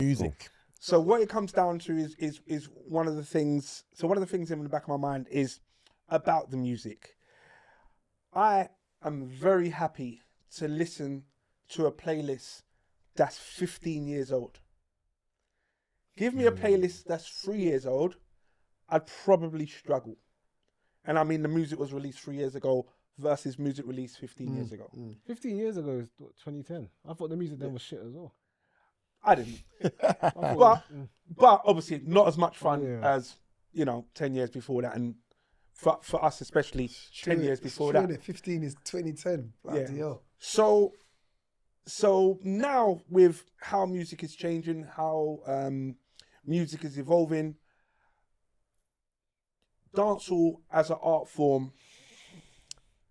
music. So what it comes down to is one of the things. So one of the things in the back of my mind is about the music. I am very happy to listen to a playlist that's 15 years old. Give me a playlist that's 3 years old, I'd probably struggle. And I mean, the music was released 3 years ago versus music released 15 years ago. 15 years ago is 2010. I thought the music then was shit as well. I didn't. but obviously not as much fun as, 10 years before that. And for us especially, 10 years before that. 15 is 2010. Bloody hell. So now with how music is changing, how music is evolving, dancehall as an art form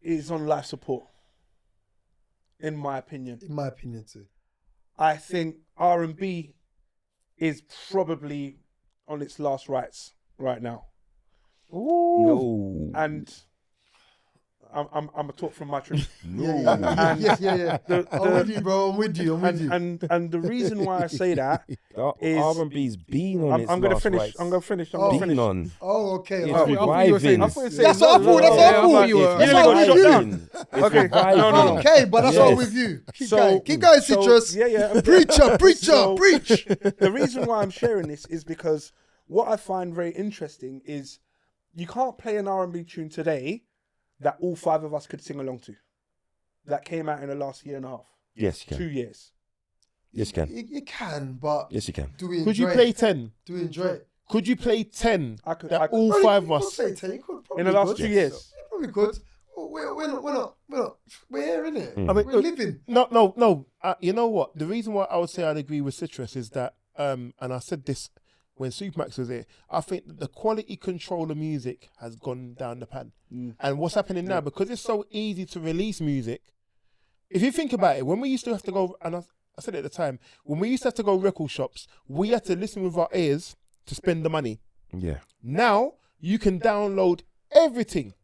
is on life support, in my opinion. In my opinion too. I think R&B is probably on its last rights right now. Ooh. No. And I'm a talk from my truth. Yeah. I'm with you, bro. I'm with you. And the reason why I say that is R&B's been on its I'm going to last finish. rights. I'm going to finish. Been on. Oh, okay. It's Okay. reviving. That's what I thought. Okay. No. Okay, but that's all with you. Keep going, Citrus. Yeah. Preach. The reason why I'm sharing this is because what I find very interesting is you can't play an R&B tune today that all five of us could sing along to. That came out in the last year and a half. Yes, you can. 2 years. Yes, you can. You can, but Yes, you can. do we enjoy Could you play 10? Do we enjoy it? Could you play 10? I could. All five of us. You could In the last 2 years. You probably could. We're not. We're here, innit? Mm. I mean, We're living. No. You know what? The reason why I would say I'd agree with Citrus is that, and I said this when Supermax was here, I think that the quality control of music has gone down the pan. And what's happening now, because it's so easy to release music, if you think about it, when we used to have to go, and I said it at the time, when we used to have to go record shops, we had to listen with our ears to spend the money. Yeah. Now, you can download everything.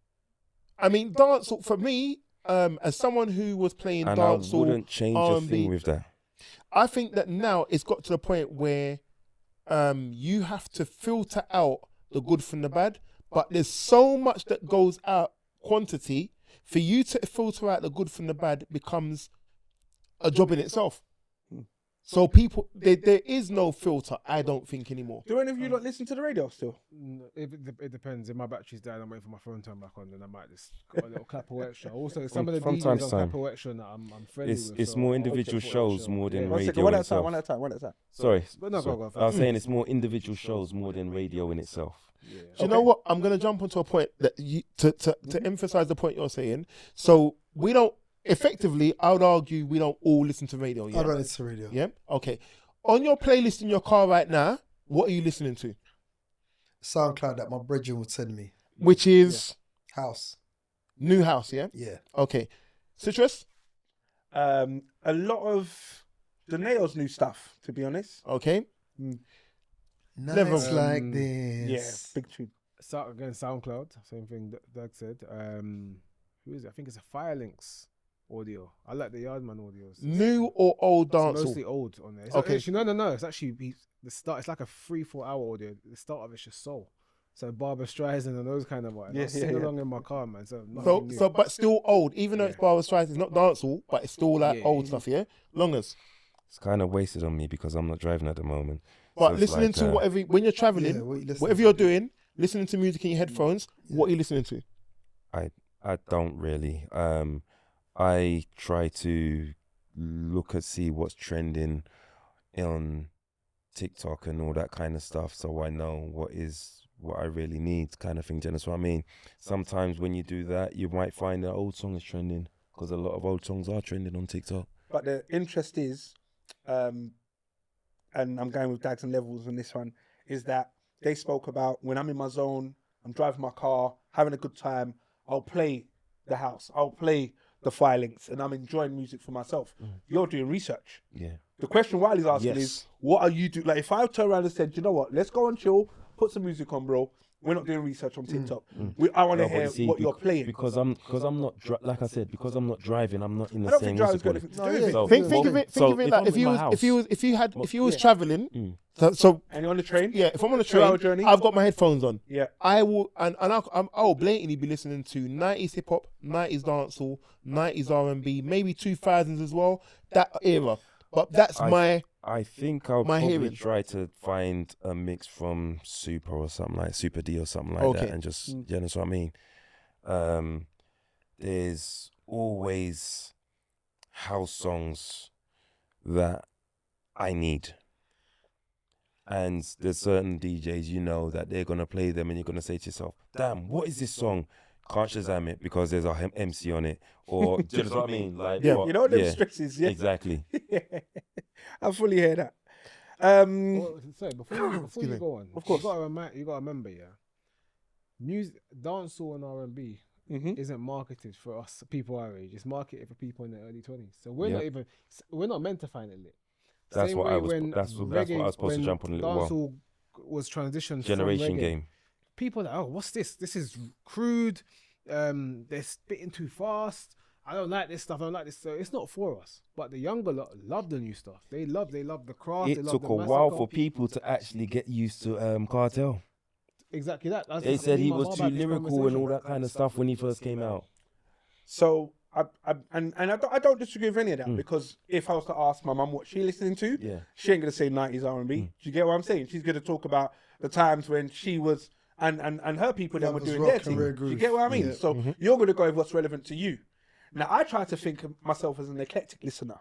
I mean, dancehall, for me, as someone who was playing And dancehall, I wouldn't change a thing with that. I think that now it's got to the point where you have to filter out the good from the bad, but there's so much that goes out quantity. For you to filter out the good from the bad becomes a job in itself. So people, there is no filter, I don't think, anymore. Do any of you listen to the radio still? It depends. If my battery's down, I'm waiting for my phone to turn back on, then I might just got a little clapper extra. Also, some of the From DJs time to on time. clapper extra that I'm friendly with. It's so more I'll individual check for shows extra. more than One radio second, one in at a itself. time. Sorry. But no, go. I was saying it's more individual shows more than radio in itself. Yeah. Okay. Do you know what? I'm going to jump onto a point that to emphasize the point you're saying. So we don't, effectively, I would argue we don't all listen to radio. Yeah? I don't listen to radio. Yeah? Okay. On your playlist in your car right now, what are you listening to? SoundCloud that my brethren would send me. Which is House. New House, yeah? Yeah. Okay. Citrus? A lot of the Nails new stuff, to be honest. Okay. Nights like this. Yeah, big tune. Again, SoundCloud, same thing that Doug said. Who is it? I think it's a Firelinks audio. I like the Yardman audios. New or old It's dancehall? mostly old on there. Okay. Actually, no. It's actually the start. It's like a 3-4 hour audio. The start of it's just soul. So Barbara Streisand and those kind of ones. I sing along in my car, man. So nothing new. But still old, even though it's Barbra Streisand, it's not dancehall, but it's still like old stuff, yeah? Longers. It's kind of wasted on me because I'm not driving at the moment. But So it's listening like, to whatever, when you're traveling, whatever you're doing, listening to music in your headphones, what are you listening to? I don't really. I try to see what's trending on TikTok and all that kind of stuff, so I know what I really need, kind of thing. Do you know what I mean? Sometimes when you do that, you might find an old song is trending because a lot of old songs are trending on TikTok. But the interest is, and I'm going with Dags and Levels on this one, is that they spoke about when I'm in my zone, I'm driving my car, having a good time, I'll play the house, I'll play the Firelinks, and I'm enjoying music for myself. You're doing research. Yeah. The question Wiley's asking is, what are you doing? Like, if I turn around and said, you know what, let's go and chill, put some music on, bro. We're not doing research on TikTok. I want to hear what you're playing. Because I'm not like I said, because I'm not driving. I'm not in the I don't same. think driving's got anything to do with it. So, Think of so it like I'm in my house, if you was traveling. So And you're on the train? yeah, if I'm on a 2-hour train, journey? I've got my headphones on. Yeah. I will I'll blatantly be listening to 90s hip hop, 90s dancehall, 90s R&B, maybe 2000s as well. That era. But that's I think I'll my probably hearing. try to find a mix from Super or something like Super D or something like that, and just you know what I mean. There's always house songs that I need, and there's certain DJs you know that they're gonna play them, and you're gonna say to yourself, "Damn, what is this song?" Can't Shazam it because there's a MC on it, or do you know what I mean? Like, Yeah. You know what them stresses, yeah? exactly. I fully hear that. Sorry, before you go on, Of course. you gotta remember, yeah. Music, dancehall and R&B isn't marketed for us people our age. It's marketed for people in their early 20s. So we're not meant to find it lit. That's Same what way I was. when That's what reggae- I was supposed to when jump on a little while. dancehall was transitioned Generation from reggae, game. people are like, oh, what's this? This is crude. They're spitting too fast. I don't like this stuff. I don't like this. So it's not for us. But the younger lot love the new stuff. They love the craft. It took a while for people to actually get used to Cartel. Exactly that. They said he was too lyrical and all that kind of stuff when he first came out. So I don't disagree with any of that, because if I was to ask my mum what she's listening to, she ain't gonna say 90s R&B. Do you get what I'm saying? She's gonna talk about the times when she was and her people then were doing their thing. Do you get what I mean? Yeah. So you're gonna go with what's relevant to you. Now I try to think of myself as an eclectic listener.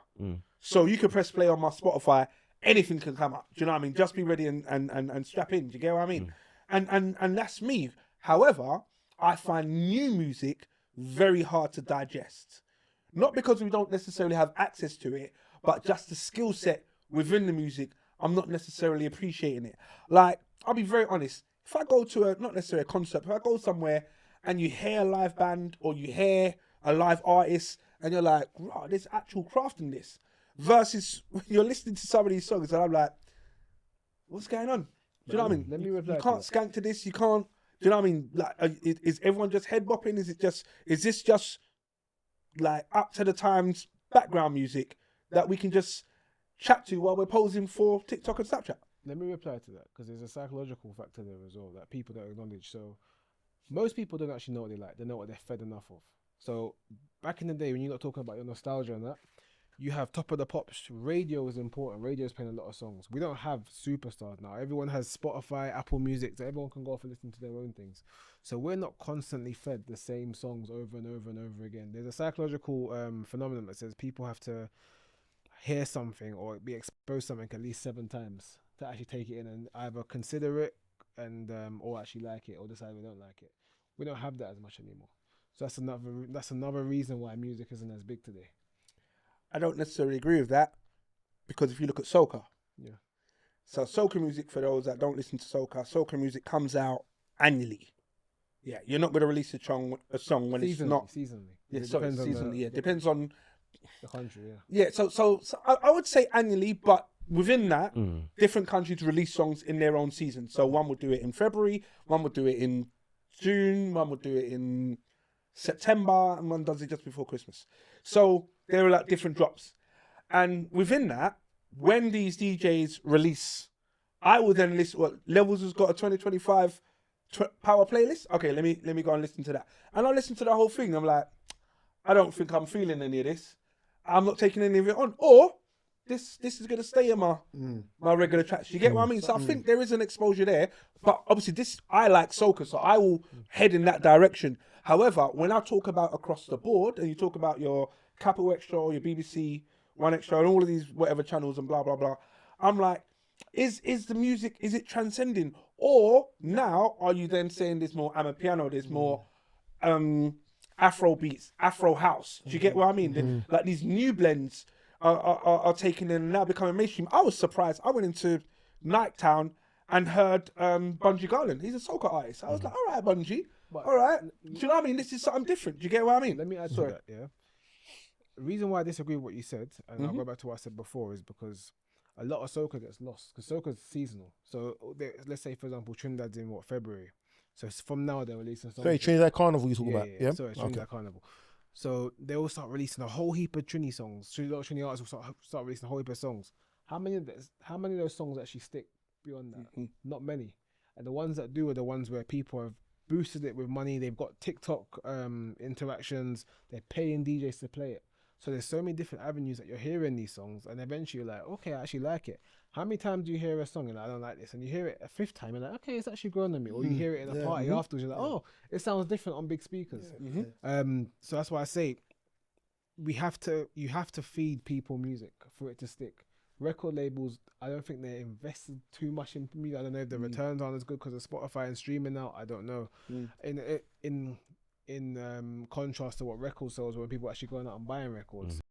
So you can press play on my Spotify, anything can come up. Do you know what I mean? Just be ready and strap in. Do you get what I mean? And that's me. However, I find new music very hard to digest. Not because we don't necessarily have access to it, but just the skill set within the music, I'm not necessarily appreciating it. Like, I'll be very honest. If I go to not necessarily a concert, if I go somewhere and you hear a live band or you hear a live artist and you're like, wow, there's actual craft in this. Versus when you're listening to some of these songs and I'm like, what's going on? Do you know what I mean? Let me reply You to can't that. skank to this. You can't. Do you know what I mean? Like, is everyone just head bopping? Is this just like up to the times background music that we can just chat to while we're posing for TikTok and Snapchat? Let me reply to that, because there's a psychological factor there as well that people don't acknowledge. So most people don't actually know what they like. They know what they're fed enough of. So back in the day when you're not talking about your nostalgia and that, you have Top of the Pops. Radio is important. Radio is playing a lot of songs. We don't have superstars now. Everyone has Spotify, Apple Music, so everyone can go off and listen to their own things. So we're not constantly fed the same songs over and over and over again. There's a psychological phenomenon that says people have to hear something or be exposed to something at least 7 times to actually take it in and either consider it and or actually like it or decide we don't like it. We don't have that as much anymore. So that's another reason why music isn't as big today. I don't necessarily agree with that, because if you look at soca, so soca music, for those that don't listen to soca music comes out annually. Yeah, you're not going to release a song when it's not seasonally. Yeah, It sorry, depends on seasonally. the- Depends on the country. Yeah, so I would say annually, but within that, different countries release songs in their own season. So one would do it in February, one would do it in June, one would do it in September, and one does it just before Christmas. So there are like different drops. And within that, when these DJs release, I will then listen. What Levels has got a 2025 power playlist? Okay, let me go and listen to that. And I'll listen to the whole thing. I'm like, I don't think I'm feeling any of this. I'm not taking any of it on. Or this is gonna stay in my regular tracks. You get what I mean? So I think there is an exposure there. But obviously I like soca, so I will head in that direction. However, when I talk about across the board, and you talk about your Capital Extra or your BBC One Extra and all of these whatever channels and blah blah blah, I'm like, is the music, is it transcending? Or now are you then saying there's more amapiano, there's more Afro beats, Afro house? Do you get what I mean? Like these new blends are taken in and now becoming mainstream. I was surprised. I went into Nighttown and heard Bungie Garland. He's a soca artist. I was like, all right, Bungie. All right. Do you know what I mean? This is something different. Do you get what I mean? Let me add to that, yeah. The reason why I disagree with what you said, and I'll go back to what I said before, is because a lot of soca gets lost, because soca's seasonal. So let's say, for example, Trinidad's in February. So from now they're releasing songs. Sorry, Trinidad Carnival you talk about? Yeah. So it's Trinidad Carnival. So they will start releasing a whole heap of Trini songs. Trini artists will start releasing a whole heap of songs. How many of those songs actually stick beyond that? Not many. And the ones that do are the ones where people have boosted it with money. They've got TikTok interactions. They're paying DJs to play it. So there's so many different avenues that you're hearing these songs, and eventually you're like, okay, I actually like it. How many times do you hear a song and like, I don't like this, and you hear it a fifth time and like, okay, it's actually grown on me, or you hear it in a party afterwards, you're like, oh, it sounds different on big speakers. So that's why I say you have to feed people music for it to stick. Record labels, I don't think they're invested too much in music. I don't know if the returns aren't as good because of Spotify and streaming now. I don't know. In contrast to what record sales, when people are actually going out and buying records.